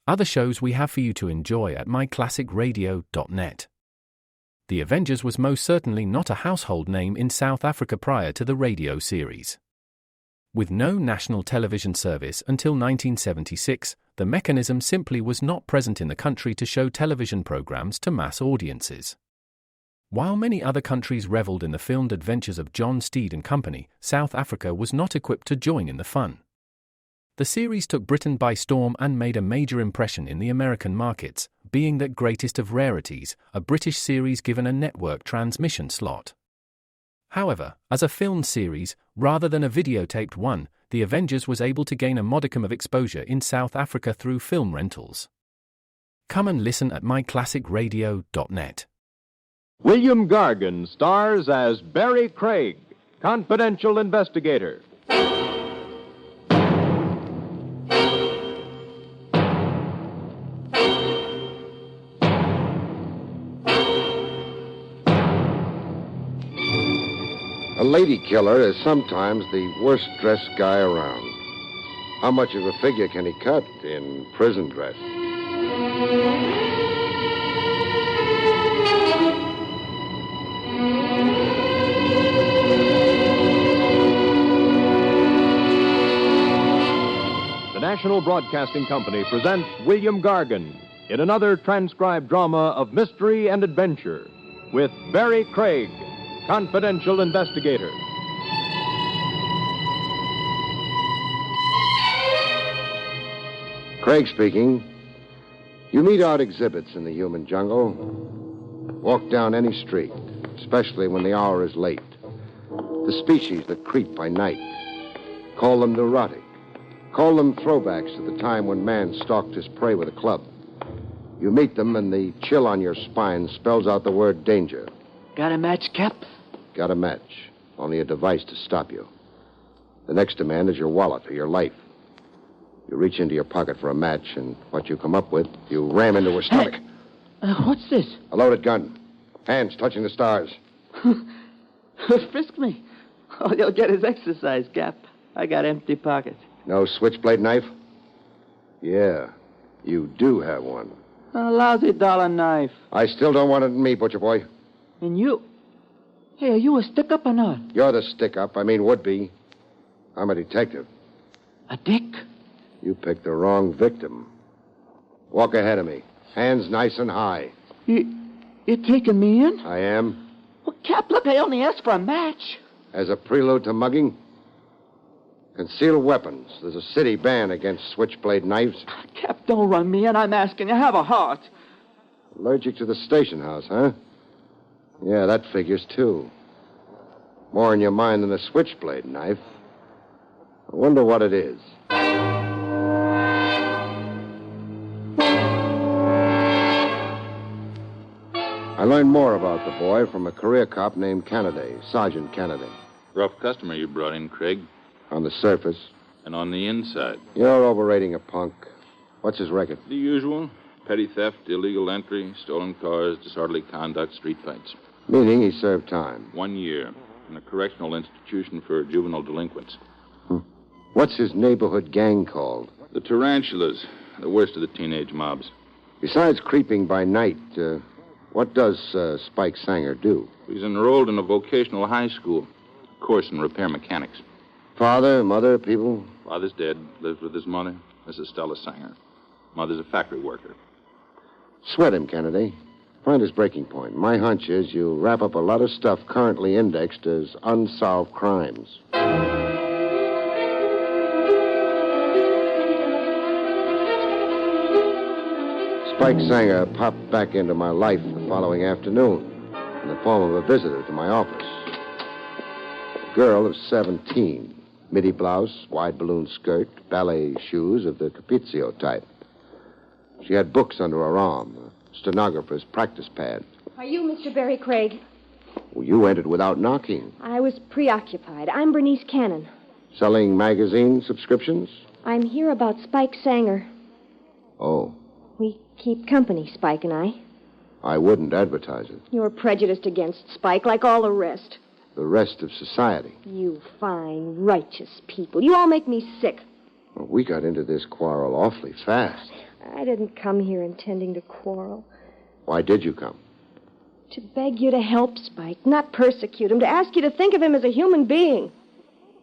other shows we have for you to enjoy at myclassicradio.net. The Avengers was most certainly not a household name in South Africa prior to the radio series. With no national television service until 1976, the mechanism simply was not present in the country to show television programs to mass audiences. While many other countries reveled in the filmed adventures of John Steed and company, South Africa was not equipped to join in the fun. The series took Britain by storm and made a major impression in the American markets, being that greatest of rarities, a British series given a network transmission slot. However, as a filmed series, rather than a videotaped one, The Avengers was able to gain a modicum of exposure in South Africa through film rentals. Come and listen at myclassicradio.net. William Gargan stars as Barrie Craig, confidential investigator. A lady killer is sometimes the worst-dressed guy around. How much of a figure can he cut in prison dress? The National Broadcasting Company presents William Gargan in another transcribed drama of mystery and adventure with Barrie Craig, confidential investigator. Craig speaking. You meet odd exhibits in the human jungle. Walk down any street, especially when the hour is late. The species that creep by night. Call them neurotic. Call them throwbacks to the time when man stalked his prey with a club. You meet them and the chill on your spine spells out the word danger. Got a match, Cap? Got a match. Only a device to stop you. The next demand is your wallet or your life. You reach into your pocket for a match, and what you come up with, you ram into her stomach. Hey, what's this? A loaded gun. Hands touching the stars. Frisk me. All you'll get is exercise, Cap. I got empty pockets. No switchblade knife? Yeah, you do have one. A lousy dollar knife. I still don't want it in me, butcher boy. And you? Hey, are you a stick-up or not? You're the stick-up. I mean, would-be. I'm a detective. A dick? You picked the wrong victim. Walk ahead of me. Hands nice and high. You're taking me in? I am. Well, Cap, look, I only asked for a match. As a prelude to mugging? Concealed weapons. There's a city ban against switchblade knives. Cap, don't run me in. I'm asking you. Have a heart. Allergic to the station house, huh? Yeah, that figures, too. More in your mind than a switchblade knife. I wonder what it is. I learned more about the boy from a career cop named Kennedy, Sergeant Kennedy. Rough customer you brought in, Craig. On the surface. And on the inside. You're overrating a punk. What's his record? The usual. Petty theft, illegal entry, stolen cars, disorderly conduct, street fights. Meaning he served time. 1 year in a correctional institution for juvenile delinquents. What's his neighborhood gang called? The Tarantulas, the worst of the teenage mobs. Besides creeping by night, what does Spike Sanger do? He's enrolled in a vocational high school, course in repair mechanics. Father, mother, people? Father's dead, lives with his mother, Mrs. Stella Sanger. Mother's a factory worker. Sweat him, Kennedy. Find his breaking point. My hunch is you wrap up a lot of stuff currently indexed as unsolved crimes. Spike Sanger popped back into my life the following afternoon in the form of a visitor to my office. A girl of 17, midi blouse, wide balloon skirt, ballet shoes of the Capizio type. She had books under her arm, a stenographer's practice pad. Are you Mr. Barrie Craig? Well, you entered without knocking. I was preoccupied. I'm Bernice Cannon. Selling magazine subscriptions? I'm here about Spike Sanger. Oh. We keep company, Spike and I. I wouldn't advertise it. You're prejudiced against Spike, like all the rest. The rest of society. You fine, righteous people. You all make me sick. Well, we got into this quarrel awfully fast. I didn't come here intending to quarrel. Why did you come? To beg you to help Spike, not persecute him, to ask you to think of him as a human being.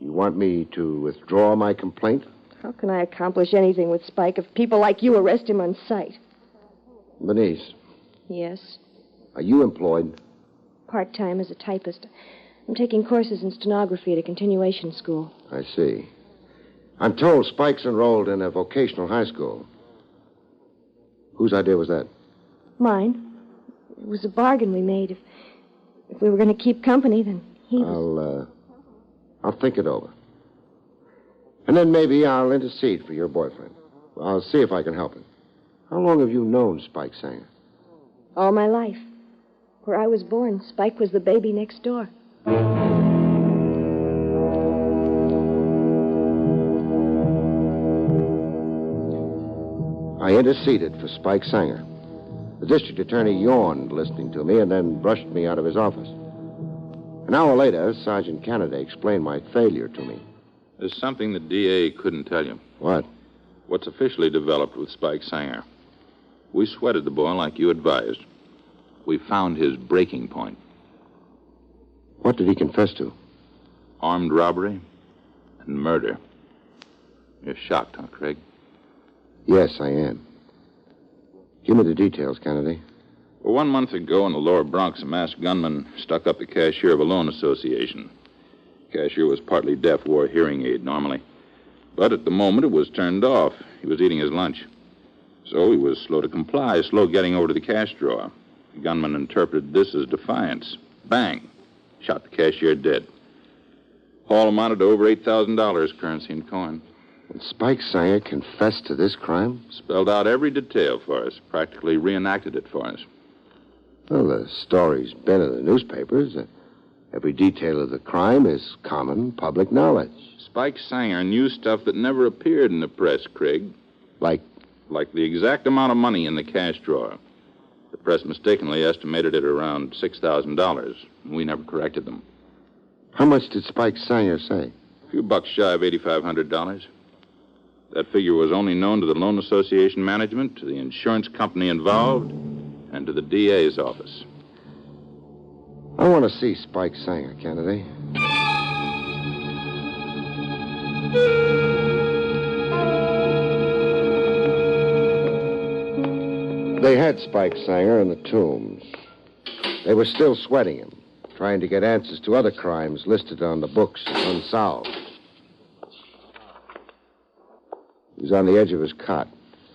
You want me to withdraw my complaint? How can I accomplish anything with Spike if people like you arrest him on sight? Bernice, Yes, are you employed? part-time as a typist. I'm taking courses in stenography at a continuation school. I see. I'm told Spike's enrolled in a vocational high school. Whose idea was that? Mine. It was a bargain we made. If we were going to keep company, then he was... I'll think it over. And then maybe I'll intercede for your boyfriend. I'll see if I can help him. How long have you known Spike Sanger? All my life. Where I was born, Spike was the baby next door. I interceded for Spike Sanger. The district attorney yawned listening to me and then brushed me out of his office. An hour later, Sergeant Kennedy explained my failure to me. There's something the DA couldn't tell you. What? What's officially developed with Spike Sanger. We sweated the boy like you advised. We found his breaking point. What did he confess to? Armed robbery and murder. You're shocked, huh, Craig? Yes, I am. Give me the details, Kennedy. Well, 1 month ago in the lower Bronx, a masked gunman stuck up the cashier of a loan association. The cashier was partly deaf, wore a hearing aid normally. But at the moment, it was turned off. He was eating his lunch. So he was slow to comply, slow getting over to the cash drawer. The gunman interpreted this as defiance. Bang! Shot the cashier dead. Haul amounted to over $8,000, currency and coin. And Spike Sanger confessed to this crime? Spelled out every detail for us, practically reenacted it for us. Well, the story's been in the newspapers. Every detail of the crime is common public knowledge. Spike Sanger knew stuff that never appeared in the press, Craig. Like? Like the exact amount of money in the cash drawer. The press mistakenly estimated it around $6,000. We never corrected them. How much did Spike Sanger say? A few bucks shy of $8,500. That figure was only known to the loan association management, to the insurance company involved, and to the DA's office. I want to see Spike Sanger, Kennedy. They had Spike Sanger in the Tombs. They were still sweating him, trying to get answers to other crimes listed on the books as unsolved. He was on the edge of his cot,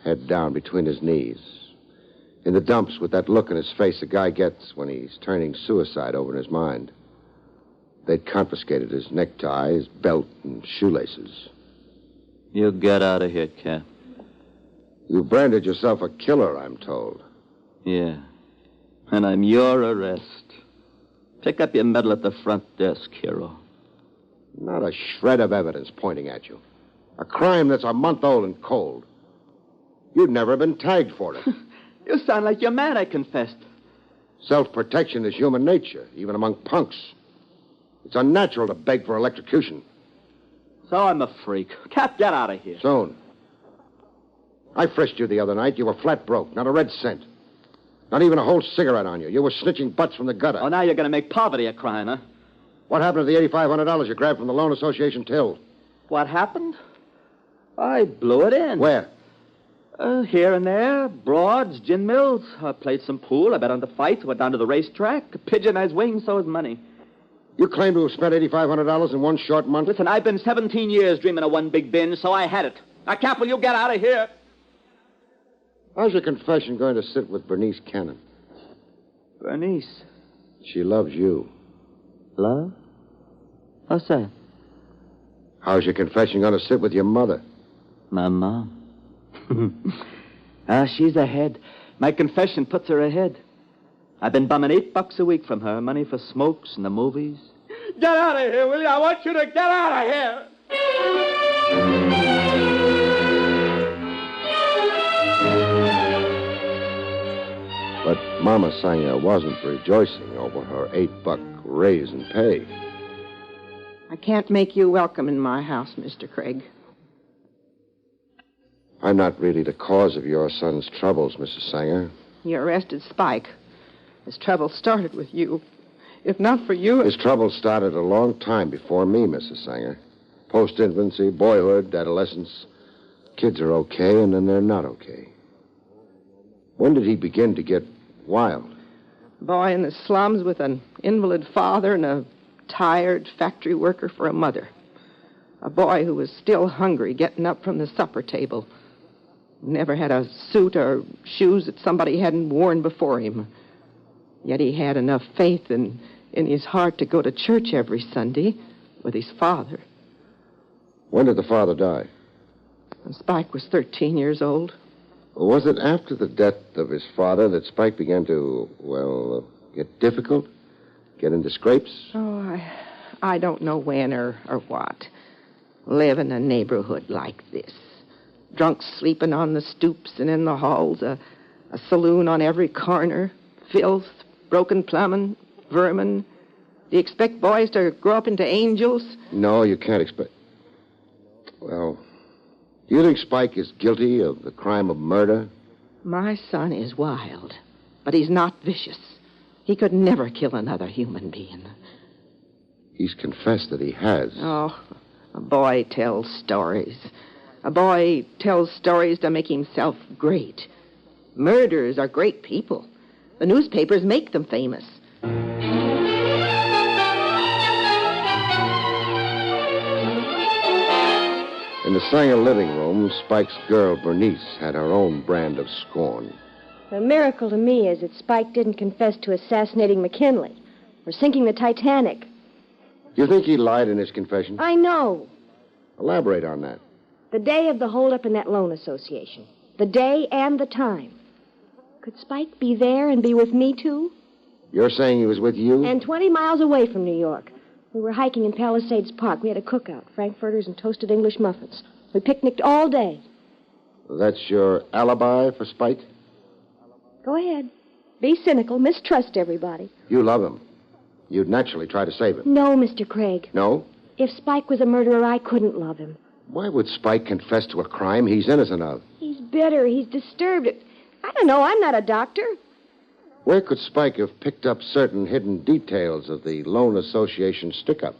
head down between his knees. In the dumps with that look in his face a guy gets when he's turning suicide over in his mind. They'd confiscated his necktie, his belt, and shoelaces. You get out of here, Cap. You branded yourself a killer, I'm told. Yeah. And I'm your arrest. Pick up your medal at the front desk, hero. Not a shred of evidence pointing at you. A crime that's a month old and cold. You'd never been tagged for it. You sound like your man, I confessed. Self-protection is human nature, even among punks. It's unnatural to beg for electrocution. So I'm a freak. Cap, get out of here. Soon. I frisked you the other night. You were flat broke, not a red cent. Not even a whole cigarette on you. You were snitching butts from the gutter. Oh, now you're going to make poverty a crime, huh? What happened to the $8,500 you grabbed from the loan association till? What happened? I blew it in. Where? Here and there. Broads, gin mills. I played some pool. I bet on the fights. Went down to the racetrack. A pigeon has wings, so is money. You claim to have spent $8,500 in one short month? Listen, I've been 17 years dreaming of one big binge, so I had it. Now, Cap, will you get out of here? How's your confession going to sit with Bernice Cannon? Bernice. She loves you. Love? What's that? How's your confession going to sit with your mother? My mom. She's ahead. My confession puts her ahead. I've been bumming $8 a week from her, money for smokes and the movies. Get out of here, will you? I want you to get out of here. But Mama Sanger wasn't rejoicing over her $8 raise in pay. I can't make you welcome in my house, Mr. Craig. I'm not really the cause of your son's troubles, Mrs. Sanger. You arrested Spike. His trouble started with you. If not for you... His trouble started a long time before me, Mrs. Sanger. Post-infancy, boyhood, adolescence. Kids are okay, and then they're not okay. When did he begin to get wild? Boy in the slums with an invalid father and a tired factory worker for a mother. A boy who was still hungry, getting up from the supper table. Never had a suit or shoes that somebody hadn't worn before him. Yet he had enough faith in his heart to go to church every Sunday with his father. When did the father die? When Spike was 13 years old. Was it after the death of his father that Spike began to, get difficult? Get into scrapes? Oh, I don't know when or what. Live in a neighborhood like this. Drunks sleeping on the stoops and in the halls. A saloon on every corner. Filth, broken plumbing, vermin. Do you expect boys to grow up into angels? No, you can't expect... Well, do you think Spike is guilty of the crime of murder? My son is wild, but he's not vicious. He could never kill another human being. He's confessed that he has. Oh, a boy tells stories. A boy tells stories to make himself great. Murderers are great people. The newspapers make them famous. In the Sanger living room, Spike's girl, Bernice, had her own brand of scorn. The miracle to me is that Spike didn't confess to assassinating McKinley or sinking the Titanic. Do you think he lied in his confession? I know. Elaborate on that. The day of the holdup in that loan association. The day and the time. Could Spike be there and be with me, too? You're saying he was with you? And 20 miles away from New York. We were hiking in Palisades Park. We had a cookout, frankfurters and toasted English muffins. We picnicked all day. That's your alibi for Spike? Go ahead. Be cynical. Mistrust everybody. You love him. You'd naturally try to save him. No, Mr. Craig. No? If Spike was a murderer, I couldn't love him. Why would Spike confess to a crime he's innocent of? He's bitter. He's disturbed. I don't know. I'm not a doctor. Where could Spike have picked up certain hidden details of the Loan Association stick-up?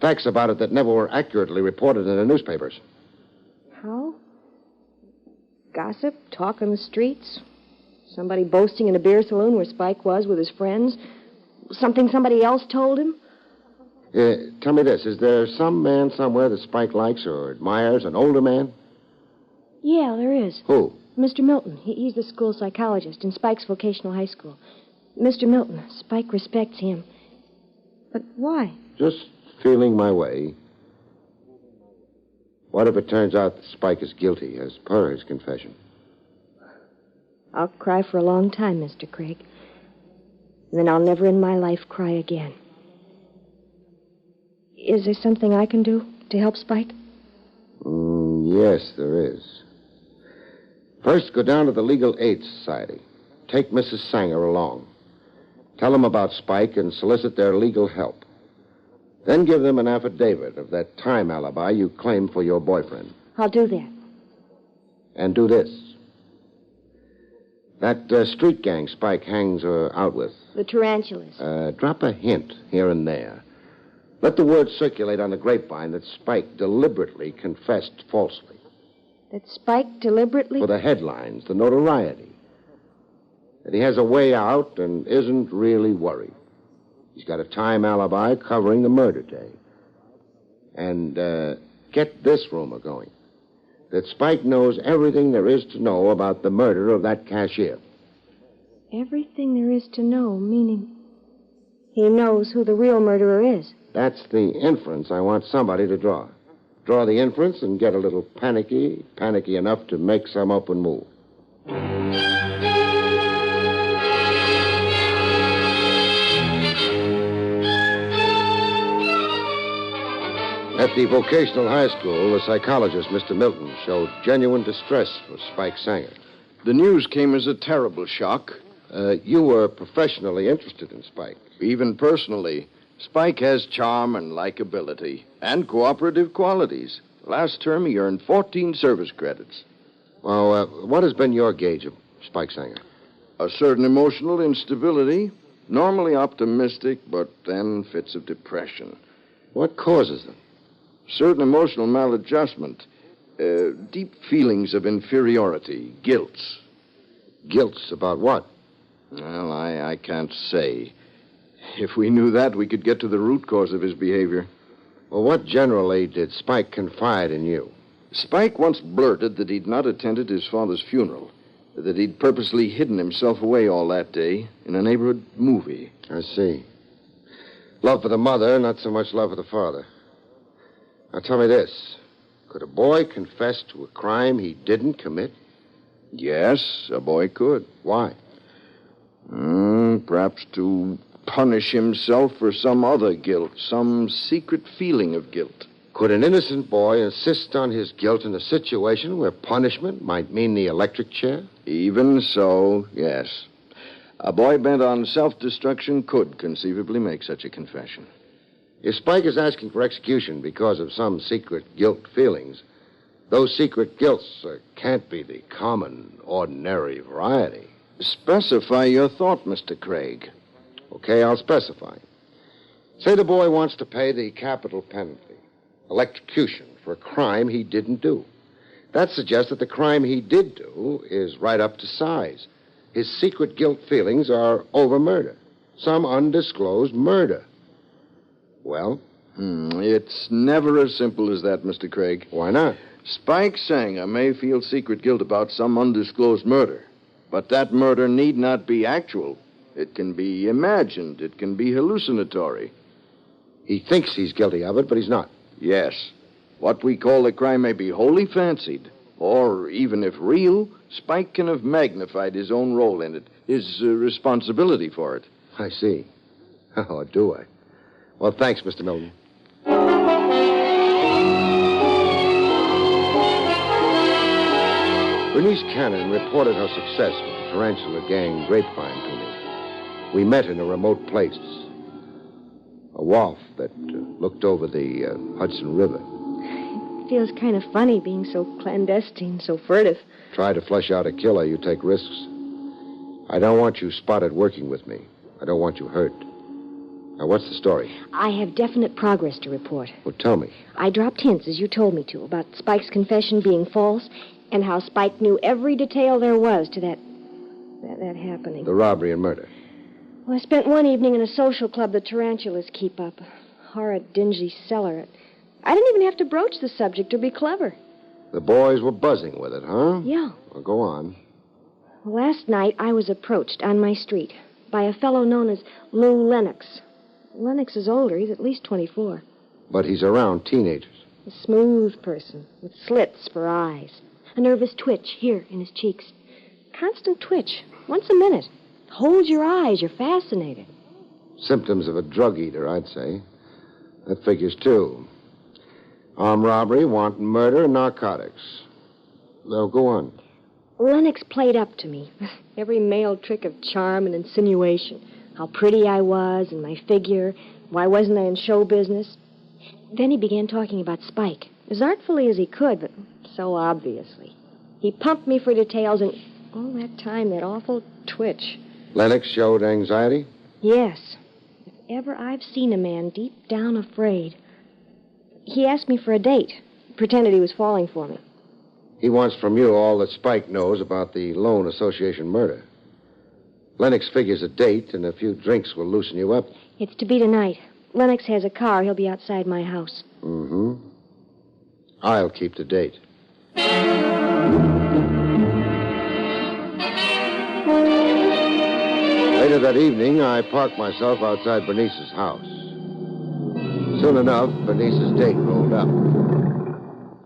Facts about it that never were accurately reported in the newspapers. How? Gossip? Talk on the streets? Somebody boasting in a beer saloon where Spike was with his friends? Something somebody else told him? Tell me this. Is there some man somewhere that Spike likes or admires, an older man? Yeah, there is. Who? Mr. Milton. He's the school psychologist in Spike's vocational high school. Mr. Milton. Spike respects him. But why? Just feeling my way. What if it turns out that Spike is guilty, as per his confession? I'll cry for a long time, Mr. Craig. And then I'll never in my life cry again. Is there something I can do to help Spike? Yes, there is. First, go down to the Legal Aid Society. Take Mrs. Sanger along. Tell them about Spike and solicit their legal help. Then give them an affidavit of that time alibi you claim for your boyfriend. I'll do that. And do this. That street gang Spike hangs out with. The tarantulas. Drop a hint here and there. Let the word circulate on the grapevine that Spike deliberately confessed falsely. That Spike deliberately... For the headlines, the notoriety. That he has a way out and isn't really worried. He's got a time alibi covering the murder day. And get this rumor going. That Spike knows everything there is to know about the murder of that cashier. Everything there is to know, meaning he knows who the real murderer is. That's the inference I want somebody to draw. Draw the inference and get a little panicky enough to make some open move. At the vocational high school, the psychologist, Mr. Milton, showed genuine distress for Spike Sanger. The news came as a terrible shock. You were professionally interested in Spike. Even personally, Spike has charm and likability and cooperative qualities. Last term, he earned 14 service credits. Well, what has been your gauge of Spike Sanger? A certain emotional instability. Normally optimistic, but then fits of depression. What causes them? Certain emotional maladjustment. Deep feelings of inferiority. Guilts. Guilts about what? Well, I can't say. If we knew that, we could get to the root cause of his behavior. Well, what generally did Spike confide in you? Spike once blurted that he'd not attended his father's funeral, that he'd purposely hidden himself away all that day in a neighborhood movie. I see. Love for the mother, not so much love for the father. Now, tell me this. Could a boy confess to a crime he didn't commit? Yes, a boy could. Why? Perhaps to punish himself for some other guilt, some secret feeling of guilt. Could an innocent boy insist on his guilt in a situation where punishment might mean the electric chair? Even so, yes. A boy bent on self-destruction could conceivably make such a confession. If Spike is asking for execution because of some secret guilt feelings, those secret guilts can't be the common, ordinary variety. Specify your thought, Mr. Craig. Okay, I'll specify. Say the boy wants to pay the capital penalty, electrocution, for a crime he didn't do. That suggests that the crime he did do is right up to size. His secret guilt feelings are over murder, some undisclosed murder. Well? It's never as simple as that, Mr. Craig. Why not? Spike Sanger may feel secret guilt about some undisclosed murder, but that murder need not be actual. It can be imagined. It can be hallucinatory. He thinks he's guilty of it, but he's not. Yes. What we call the crime may be wholly fancied, or even if real, Spike can have magnified his own role in it, his responsibility for it. I see. Oh, do I? Well, thanks, Mr. Milton. Bernice Cannon reported her success with the tarantula gang Grapevine to me. We met in a remote place, a wharf that looked over the Hudson River. It feels kind of funny being so clandestine, so furtive. Try to flush out a killer, you take risks. I don't want you spotted working with me. I don't want you hurt. Now, what's the story? I have definite progress to report. Well, tell me. I dropped hints, as you told me to, about Spike's confession being false and how Spike knew every detail there was to that happening. The robbery and murder. Well, I spent one evening in a social club the tarantulas keep up. A horrid, dingy cellar. I didn't even have to broach the subject or be clever. The boys were buzzing with it, huh? Yeah. Well, go on. Well, last night I was approached on my street by a fellow known as Lou Lennox. Lennox is older. He's at least 24. But he's around teenagers. A smooth person with slits for eyes. A nervous twitch here in his cheeks. Constant twitch, once a minute. Holds your eyes. You're fascinated. Symptoms of a drug eater, I'd say. That figures, too. Armed robbery, wanton murder, and narcotics. Now, go on. Lennox played up to me. Every male trick of charm and insinuation. How pretty I was and my figure. Why wasn't I in show business? Then he began talking about Spike. As artfully as he could, but so obviously. He pumped me for details, and all that time, that awful twitch. Lennox showed anxiety? Yes. If ever I've seen a man deep down afraid. He asked me for a date. Pretended he was falling for me. He wants from you all that Spike knows about the Loan Association murder. Lennox figures a date and a few drinks will loosen you up. It's to be tonight. Lennox has a car. He'll be outside my house. Mm-hmm. I'll keep the date. Later that evening, I parked myself outside Bernice's house. Soon enough, Bernice's date rolled up.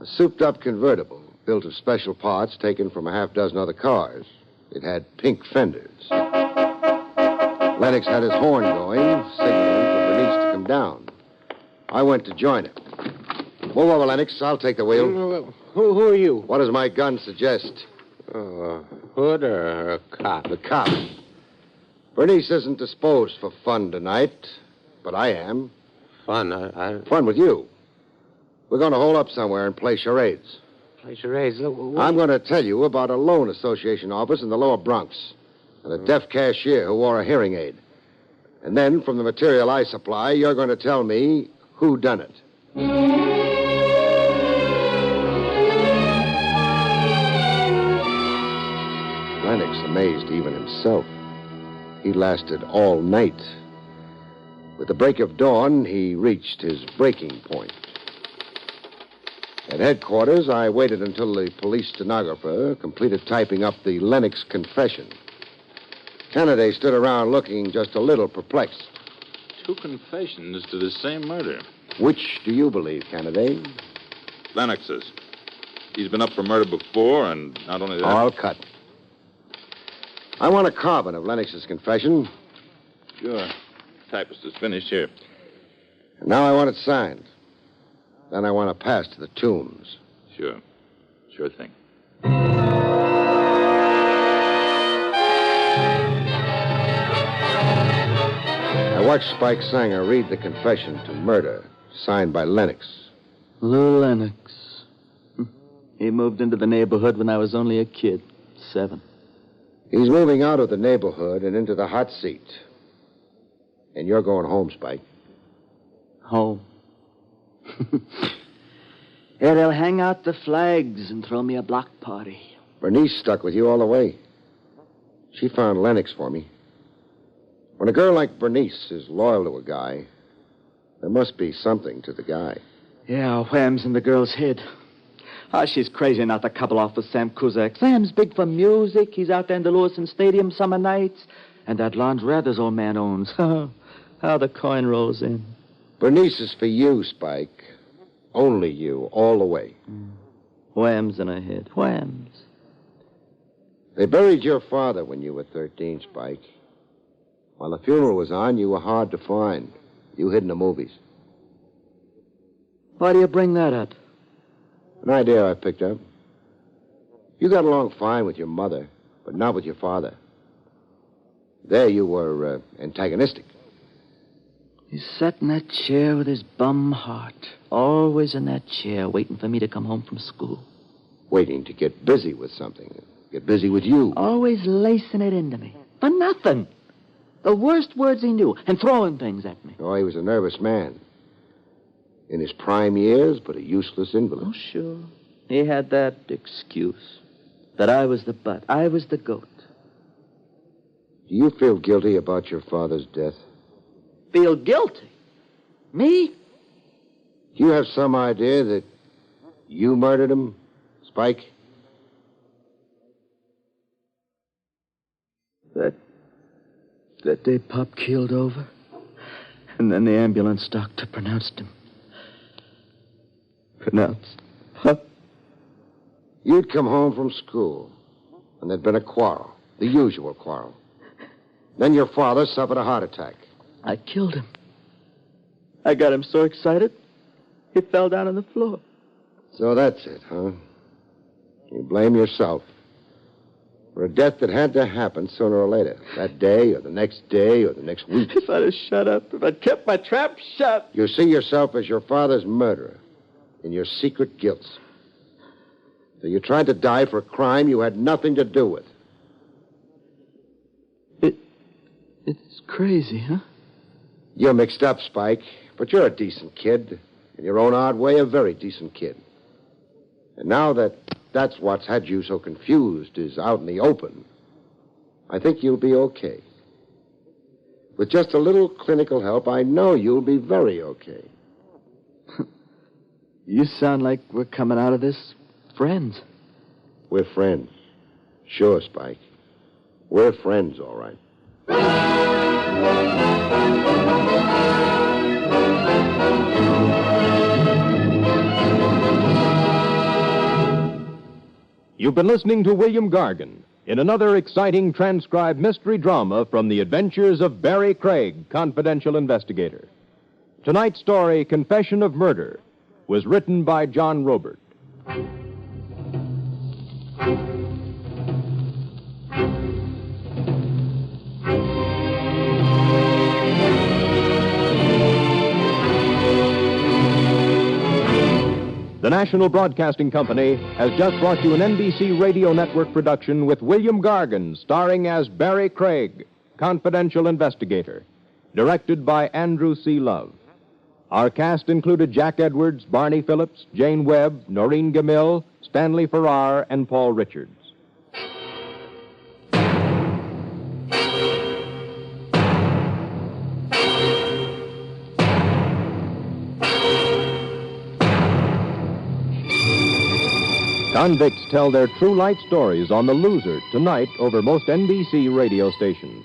A souped-up convertible, built of special parts taken from a half-dozen other cars. It had pink fenders. Lennox had his horn going, signaling for Bernice to come down. I went to join him. Move over, Lennox. I'll take the wheel. Who are you? What does my gun suggest? A hood or a cop? The cop. Bernice isn't disposed for fun tonight, but I am. Fun? Fun with you. We're going to hole up somewhere and play charades. Play charades? I'm going to tell you about a loan association office in the lower Bronx and a deaf cashier who wore a hearing aid. And then, from the material I supply, you're going to tell me who done it. Lennox amazed even himself. He lasted all night. With the break of dawn, he reached his breaking point. At headquarters, I waited until the police stenographer completed typing up the Lennox confession. Kennedy stood around looking just a little perplexed. 2 confessions to the same murder. Which do you believe, Kennedy? Lennox's. He's been up for murder before, and not only that... All cut. I want a carbon of Lennox's confession. Sure. Typist is finished here. And now I want it signed. Then I want to pass to the Tombs. Sure. Sure thing. I watched Spike Sanger read the confession to murder, signed by Lennox. Lou Lennox. He moved into the neighborhood when I was only a kid, 7. He's moving out of the neighborhood and into the hot seat. And you're going home, Spike. Home. Yeah, they'll hang out the flags and throw me a block party. Bernice stuck with you all the way. She found Lennox for me. When a girl like Bernice is loyal to a guy, there must be something to the guy. Yeah, wham's in the girl's head. She's crazy not to couple off with Sam Kuzak. Sam's big for music. He's out there in the Lewiston Stadium summer nights. And that laundrette his old man owns. How the coin rolls in. Bernice is for you, Spike. Only you, all the way. Whams in her head. Whams. They buried your father when you were 13, Spike. While the funeral was on, you were hard to find. You hid in the movies. Why do you bring that up? An idea I picked up. You got along fine with your mother, but not with your father. There you were antagonistic. He sat in that chair with his bum heart. Always in that chair, waiting for me to come home from school. Waiting to get busy with something. Get busy with you. Always lacing it into me. For nothing. The worst words he knew, and throwing things at me. Oh, he was a nervous man. In his prime years, but a useless invalid. Oh, sure. He had that excuse. That I was the butt. I was the goat. Do you feel guilty about your father's death? Feel guilty? Me? Do you have some idea that you murdered him, Spike? That day Pop keeled over. And then the ambulance doctor pronounced him. Pronounced. Huh? You'd come home from school, and there'd been a quarrel. The usual quarrel. Then your father suffered a heart attack. I killed him. I got him so excited, he fell down on the floor. So that's it, huh? You blame yourself for a death that had to happen sooner or later. That day, or the next day, or the next week. If I'd have shut up, if I'd kept my trap shut. You see yourself as your father's murderer in your secret guilt. So you tried to die for a crime you had nothing to do with. It's crazy, huh? You're mixed up, Spike, but you're a decent kid. In your own odd way, a very decent kid. And now that's what's had you so confused is out in the open, I think you'll be okay. With just a little clinical help, I know you'll be very okay. You sound like we're coming out of this friends. We're friends. Sure, Spike. We're friends, all right. You've been listening to William Gargan in another exciting transcribed mystery drama from the adventures of Barrie Craig, confidential investigator. Tonight's story, Confession of Murder, was written by John Robert. National Broadcasting Company has just brought you an NBC Radio Network production with William Gargan, starring as Barrie Craig, confidential investigator. Directed by Andrew C. Love. Our cast included Jack Edwards, Barney Phillips, Jane Webb, Noreen Gamil, Stanley Farrar, and Paul Richards. Convicts tell their true life stories on The Loser tonight over most NBC radio stations.